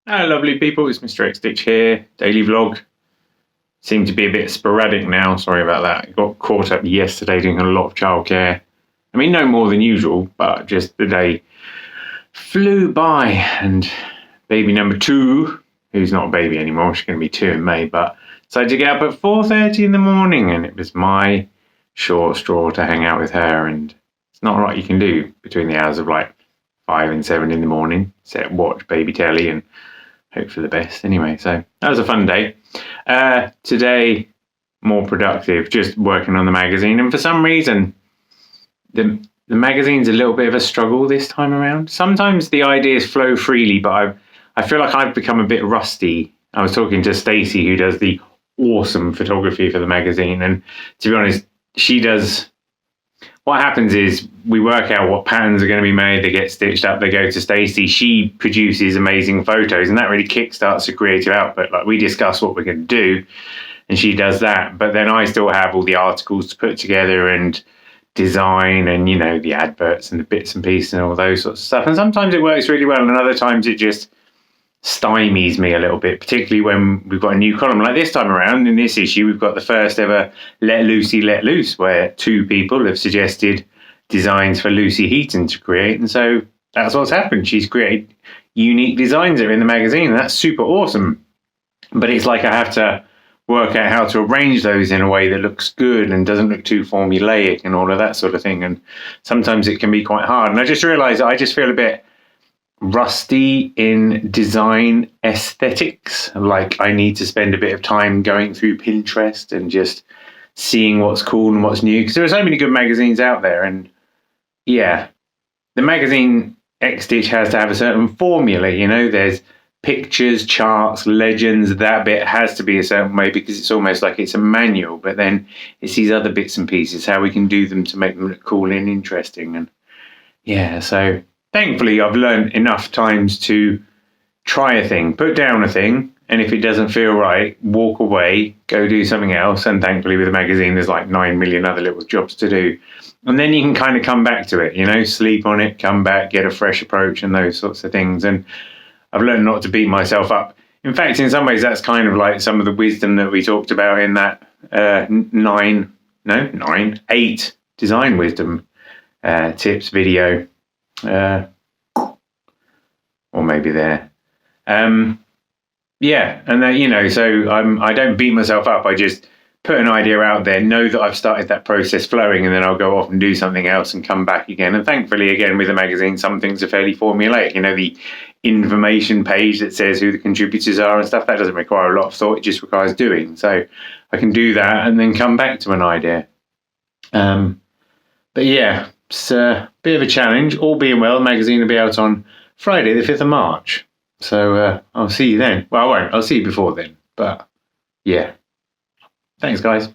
Hello lovely people, it's Mr. X Stitch here, daily vlog. Seemed to be a bit sporadic now, sorry about that. I got caught up yesterday doing a lot of childcare. I mean, no more than usual, but just the day flew by, and baby number 2, who's not a baby anymore, she's going to be 2 in May, but decided to get up at 4:30 in the morning, and it was my short straw to hang out with her, and it's not a lot you can do between the hours of like 5 and 7 in the morning, sit, watch baby telly and hope for the best. Anyway, so that was a fun day. Today, more productive, just working on the magazine. And for some reason, the magazine's a little bit of a struggle this time around. Sometimes the ideas flow freely, but I feel like I've become a bit rusty. I was talking to Stacey, who does the awesome photography for the magazine. And to be honest, she does... What happens is we work out what patterns are going to be made, they get stitched up, they go to Stacey, she produces amazing photos, and that really kickstarts the creative output. Like, we discuss what we're going to do, and she does that, but then I still have all the articles to put together and design and, you know, the adverts and the bits and pieces and all those sorts of stuff. And sometimes it works really well, and other times it just stymies me a little bit, particularly when we've got a new column. Like this time around, in this issue, we've got the first ever Let Lucy Let Loose, where 2 people have suggested designs for Lucy Heaton to create, and so that's what's happened. She's created unique designs that are in the magazine, and that's super awesome. But it's like I have to work out how to arrange those in a way that looks good and doesn't look too formulaic and all of that sort of thing, and sometimes it can be quite hard. And I just realised I just feel a bit rusty in design aesthetics. Like, I need to spend a bit of time going through Pinterest and just seeing what's cool and what's new, because there are so many good magazines out there. And yeah, the magazine X Stitch has to have a certain formula, you know. There's pictures, charts, legends. That bit has to be a certain way because it's almost like it's a manual, but then it's these other bits and pieces, how we can do them to make them look cool and interesting. And yeah, so thankfully, I've learned enough times to try a thing, put down a thing, and if it doesn't feel right, walk away, go do something else. And thankfully, with the magazine, there's like 9 million other little jobs to do. And then you can kind of come back to it, you know, sleep on it, come back, get a fresh approach and those sorts of things. And I've learned not to beat myself up. In fact, in some ways, that's kind of like some of the wisdom that we talked about in that 8 design wisdom tips video. Or maybe there. Yeah, and then, you know, so I don't beat myself up. I just put an idea out there, know that I've started that process flowing, and then I'll go off and do something else and come back again. And thankfully, again, with the magazine, some things are fairly formulaic. You know, the information page that says who the contributors are and stuff, that doesn't require a lot of thought. It just requires doing. So I can do that and then come back to an idea. But yeah, it's a bit of a challenge. All being well, the magazine will be out on Friday, the 5th of March. So I'll see you then. Well, I won't. I'll see you before then. But yeah. Thanks, guys.